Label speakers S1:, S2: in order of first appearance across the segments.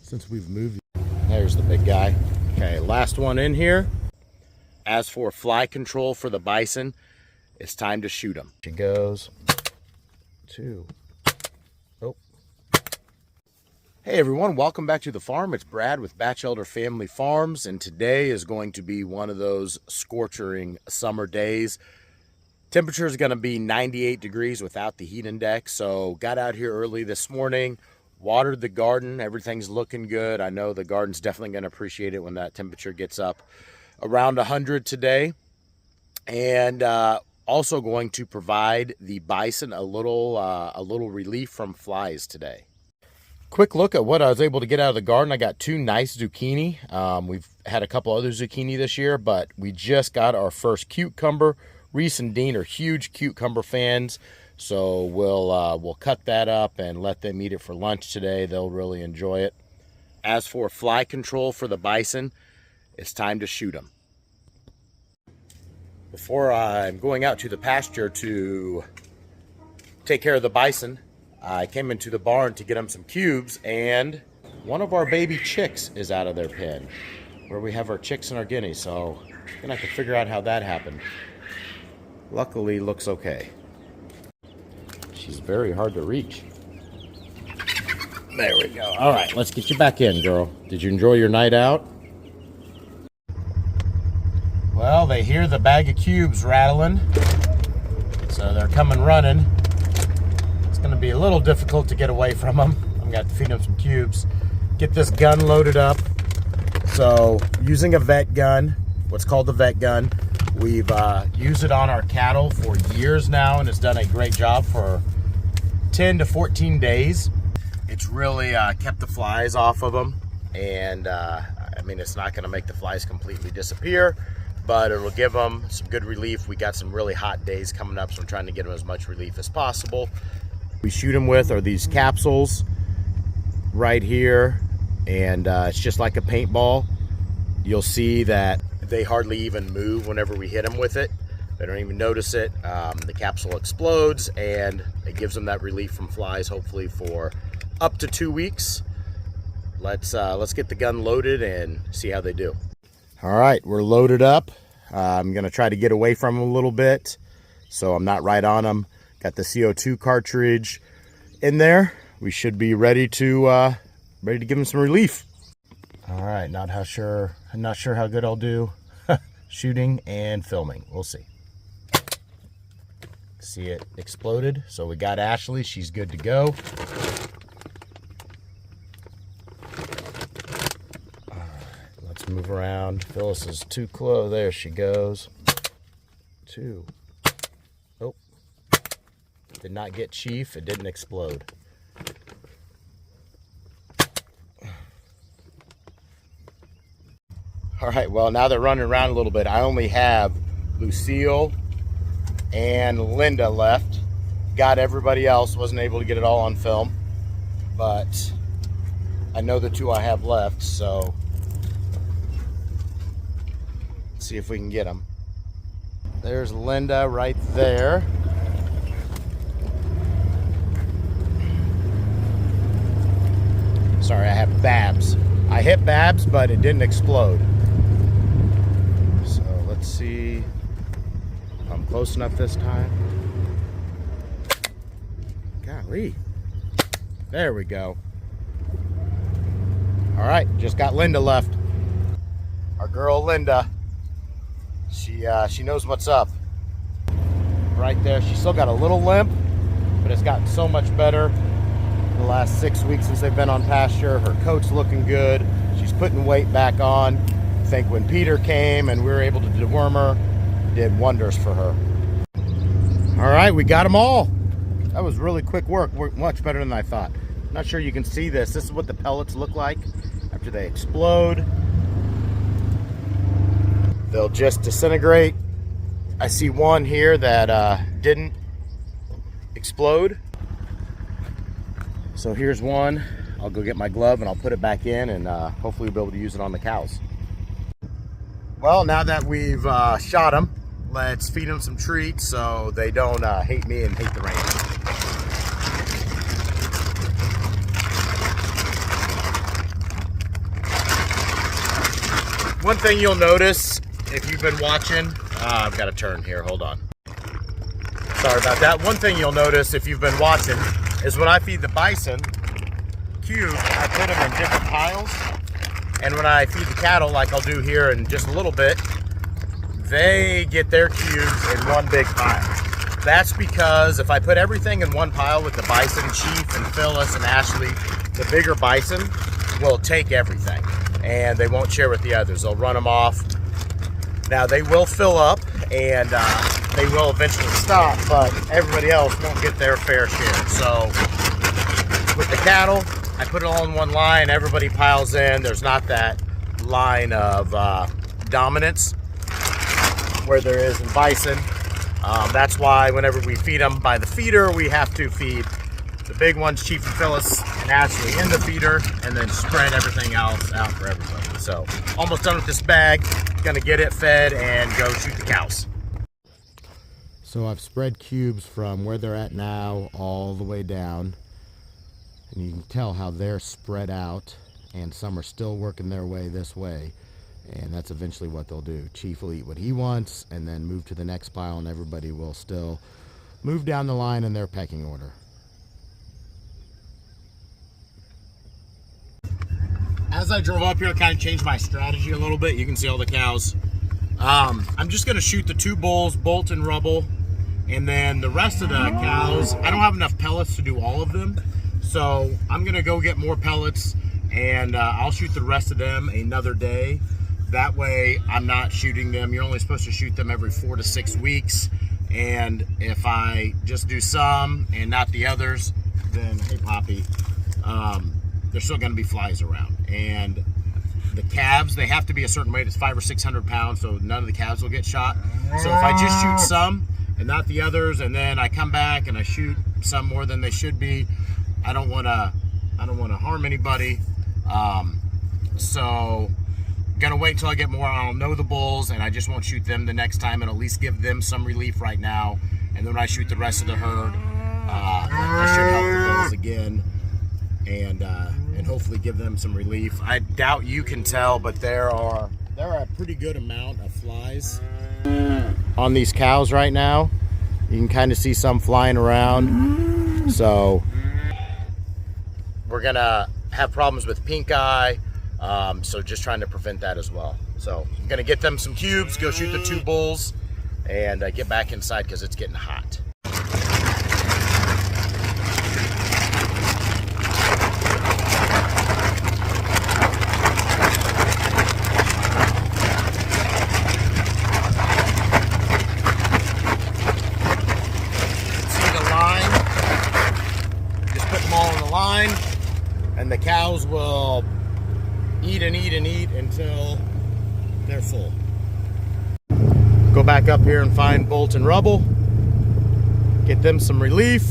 S1: since we've moved. There's the big guy. Okay, last one in here. As for fly control for the bison, it's time to shoot him. She goes. 2. Oh. Hey everyone, welcome back to the farm. It's Brad with Batchelder Family Farms, and today is going to be one of those scorching summer days. Temperature is going to be 98 degrees without the heat index, so got out here early this morning, watered the garden. Everything's looking good. I know the garden's definitely going to appreciate it when that temperature gets up around 100 today. And also going to provide the bison a little relief from flies today. Quick look at what I was able to get out of the garden. I got 2 nice zucchini. We've had a couple other zucchini this year, but we just got our first cucumber. Reese and Dean are huge cucumber fans, so we'll cut that up and let them eat it for lunch today. They'll really enjoy it. As for fly control for the bison, it's time to shoot them. Before I'm going out to the pasture to take care of the bison, I came into the barn to get them some cubes, and one of our baby chicks is out of their pen, where we have our chicks and our guineas, so I'm gonna have to figure out how that happened. Luckily, looks okay. She's very hard to reach. There we go. All right, let's get you back in, girl. Did you enjoy your night out? Well, they hear the bag of cubes rattling, so they're coming running. It's going to be a little difficult to get away from them. I'm going to have to feed them some cubes. Get this gun loaded up. So, using a VetGun, what's called the VetGun. We've used it on our cattle for years now, and it's done a great job for 10 to 14 days. It's really kept the flies off of them, and I mean, it's not going to make the flies completely disappear, but it'll give them some good relief. We got some really hot days coming up, so I'm trying to get them as much relief as possible. We shoot them with are these capsules right here, and it's just like a paintball. You'll see that they hardly even move whenever we hit them with it. They don't even notice it. The capsule explodes, and it gives them that relief from flies, hopefully for up to 2 weeks. Let's get the gun loaded and see how they do. All right, we're loaded up. I'm gonna try to get away from them a little bit, so I'm not right on them. Got the CO2 cartridge in there. We should be ready to give them some relief. All right, I'm not sure how good I'll do shooting and filming. We'll see. See, it exploded. So we got Ashley. She's good to go. All right, let's move around. Phyllis is too close. There she goes. 2. Oh, did not get Chief. It didn't explode. All right, well, now they're running around a little bit. I only have Lucille and Linda left. Got everybody else. Wasn't able to get it all on film, but I know the 2 I have left, so let's see if we can get them. There's Linda right there. Sorry, I have Babs. I hit Babs, but it didn't explode. So let's see if I'm close enough this time. Golly. There we go. All right, just got Linda left. Our girl Linda. She knows what's up. Right there. She's still got a little limp, but it's gotten so much better the last 6 weeks since they've been on pasture. Her coat's looking good. She's putting weight back on. I think when Peter came and we were able to deworm her, did wonders for her. All right, we got them all. That was really quick work, much better than I thought. Not sure you can see this. This is what the pellets look like after they explode. They'll just disintegrate. I see one here that didn't explode. So here's one. I'll go get my glove and I'll put it back in, and hopefully we'll be able to use it on the cows. Well, now that we've shot them, let's feed them some treats so they don't hate me and hate the rain. One thing you'll notice if you've been watching, I've got to turn here, hold on. Sorry about that. One thing you'll notice if you've been watching is when I feed the bison cubes, I put them in different piles. And when I feed the cattle, like I'll do here in just a little bit, they get their cubes in one big pile. That's because if I put everything in one pile with the bison, Chief and Phyllis and Ashley, the bigger bison will take everything and they won't share with the others. They'll run them off. Now they will fill up and they will eventually stop, but everybody else won't get their fair share. So with the cattle, I put it all in one line, everybody piles in. There's not that line of dominance where there is in bison. That's why whenever we feed them by the feeder, we have to feed the big ones, Chief and Phyllis and Ashley, in the feeder, and then spread everything else out for everybody. So almost done with this bag. Gonna get it fed and go shoot the cows. So I've spread cubes from where they're at now all the way down, and you can tell how they're spread out, and some are still working their way this way, and that's eventually what they'll do. Chief will eat what he wants and then move to the next pile, and everybody will still move down the line in their pecking order. As I drove up here, I kind of changed my strategy a little bit. You can see all the cows. I'm just going to shoot the 2 bulls, bolt and rubble, and then the rest of the cows, I don't have enough pellets to do all of them, so I'm going to go get more pellets, and I'll shoot the rest of them another day. That way, I'm not shooting them. You're only supposed to shoot them every 4 to 6 weeks, and if I just do some and not the others, then, hey, Poppy, there's still going to be flies around. And the calves, they have to be a certain weight. It's 500 or 600 pounds, so none of the calves will get shot. So if I just shoot some and not the others, and then I come back and I shoot some more than they should be, I don't want to harm anybody. So gonna wait till I get more. I'll know the bulls, and I just won't shoot them the next time, and at least give them some relief right now. And then when I shoot the rest of the herd, I should help the bulls again, and hopefully give them some relief. I doubt you can tell, but there are a pretty good amount of flies on these cows right now. You can kind of see some flying around. So we're gonna have problems with pink eye. So just trying to prevent that as well. So I'm gonna get them some cubes, go shoot the 2 bulls, and get back inside because it's getting hot. And the cows will eat and eat and eat until they're full. Go back up here and find bolt and rubble. Get them some relief.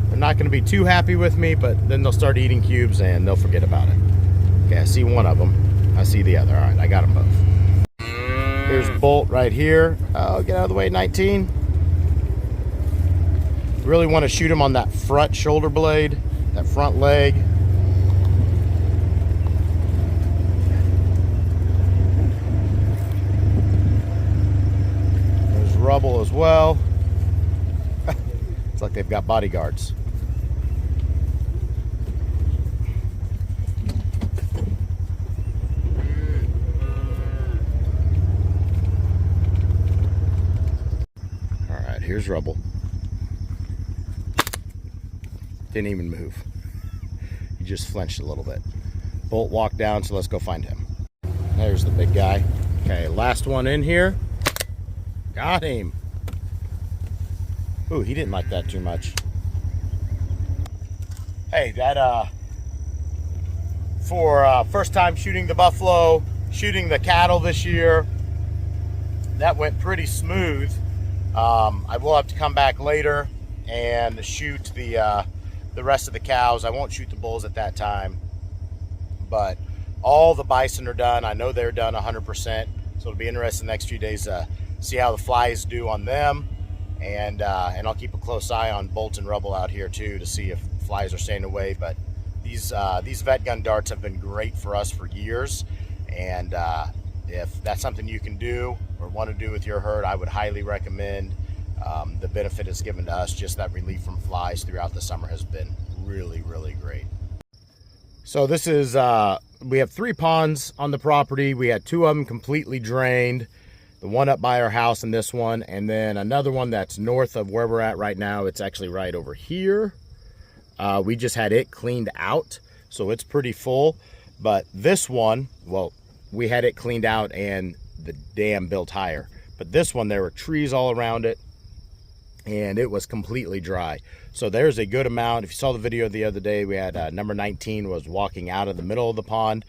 S1: They're not going to be too happy with me, but then they'll start eating cubes and they'll forget about it. Okay, I see one of them. I see the other. All right, I got them both. Here's bolt right here. Oh, get out of the way, 19. Really want to shoot him on that front shoulder blade. That front leg. There's rubble as well. It's like they've got bodyguards. All right, here's rubble. Didn't even move. He just flinched a little bit. Bolt walked down, so let's go find him. There's the big guy. Okay, last one in here. Got him. Ooh, he didn't like that too much. Hey, that for first time shooting the buffalo, shooting the cattle this year, that went pretty smooth. I will have to come back later and shoot the rest of the cows. I won't shoot the bulls at that time, but all the bison are done. I know they're done 100%, so it'll be interesting the next few days to see how the flies do on them, and I'll keep a close eye on bolt and rubble out here too to see if flies are staying away. But these VetGun darts have been great for us for years, And if that's something you can do or want to do with your herd, I would highly recommend. The benefit it's given to us, just that relief from flies throughout the summer, has been really, really great. So this is, we have 3 ponds on the property. We had 2 of them completely drained. The one up by our house and this one, and then another one that's north of where we're at right now. It's actually right over here. We just had it cleaned out, so it's pretty full. But this one, well, we had it cleaned out and the dam built higher. But this one, there were trees all around it, and it was completely dry. So there's a good amount. If you saw the video the other day, we had number 19 was walking out of the middle of the pond,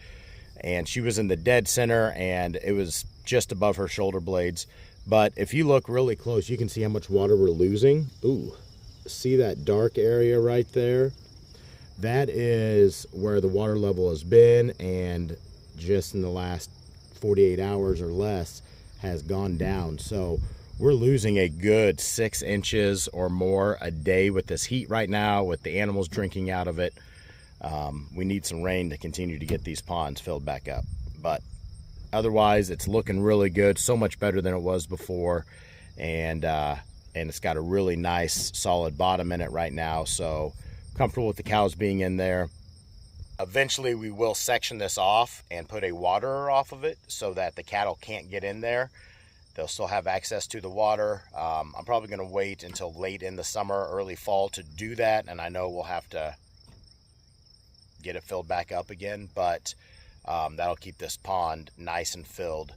S1: and she was in the dead center, and it was just above her shoulder blades. But if you look really close, you can see how much water we're losing. Ooh, see that dark area right there? That is where the water level has been, and just in the last 48 hours or less has gone down. So we're losing a good 6 inches or more a day with this heat right now, with the animals drinking out of it. We need some rain to continue to get these ponds filled back up. But otherwise, it's looking really good, so much better than it was before. And it's got a really nice solid bottom in it right now, so comfortable with the cows being in there. Eventually we will section this off and put a waterer off of it so that the cattle can't get in there. They'll still have access to the water. I'm probably going to wait until late in the summer, early fall to do that, and I know we'll have to get it filled back up again, but that'll keep this pond nice and filled,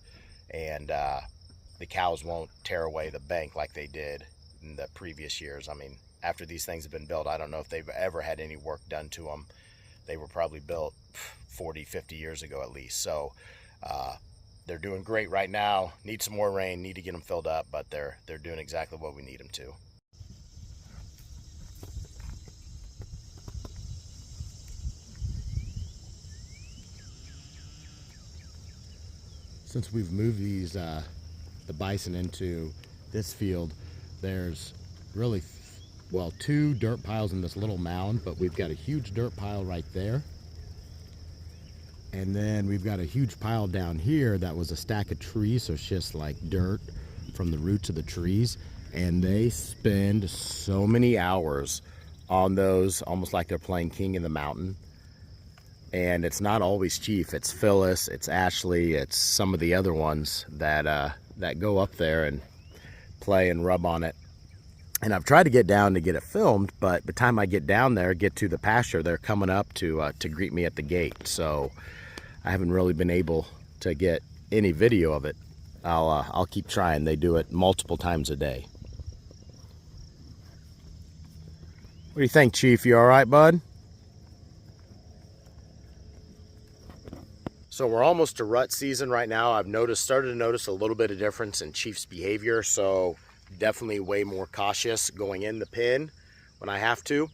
S1: and the cows won't tear away the bank like they did in the previous years. I mean, after these things have been built, I don't know if they've ever had any work done to them. They were probably built 40, 50 years ago at least. So they're doing great right now. Need some more rain, need to get them filled up, but they're doing exactly what we need them to. Since we've moved these the bison into this field, there's really, well, 2 dirt piles in this little mound, but we've got a huge dirt pile right there. And then we've got a huge pile down here that was a stack of trees, so it's just like dirt from the roots of the trees. And they spend so many hours on those, almost like they're playing King in the Mountain. And it's not always Chief, it's Phyllis, it's Ashley, it's some of the other ones that that go up there and play and rub on it. And I've tried to get down to get it filmed, but by the time I get down there, get to the pasture, they're coming up to greet me at the gate. So I haven't really been able to get any video of it. I'll keep trying. They do it multiple times a day. What do you think, Chief? You all right, bud? So we're almost to rut season right now. I've started to notice a little bit of difference in Chief's behavior, so definitely way more cautious going in the pen when I have to.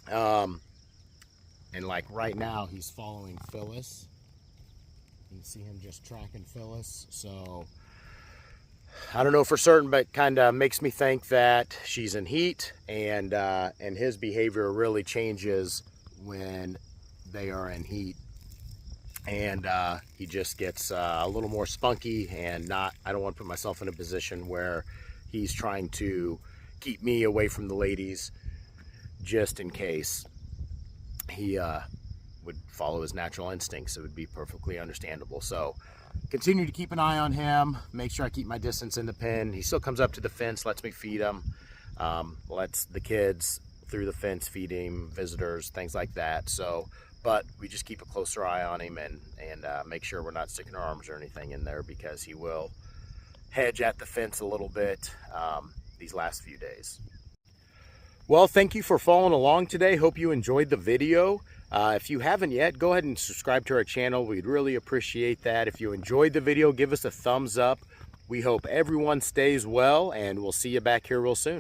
S1: And like right now, he's following Phyllis. You can see him just tracking Phyllis. So I don't know for certain, but kind of makes me think that she's in heat, and his behavior really changes when they are in heat. And he just gets a little more spunky, and I don't want to put myself in a position where he's trying to keep me away from the ladies, just in case he would follow his natural instincts. It would be perfectly understandable. So continue to keep an eye on him, make sure I keep my distance in the pen. He still comes up to the fence, lets me feed him, lets the kids through the fence feed him, visitors, things like that. So but we just keep a closer eye on him and make sure we're not sticking our arms or anything in there, because he will hedge at the fence a little bit these last few days. Well, thank you for following along today. Hope you enjoyed the video. If you haven't yet, go ahead and subscribe to our channel. We'd really appreciate that. If you enjoyed the video, give us a thumbs up. We hope everyone stays well, and we'll see you back here real soon.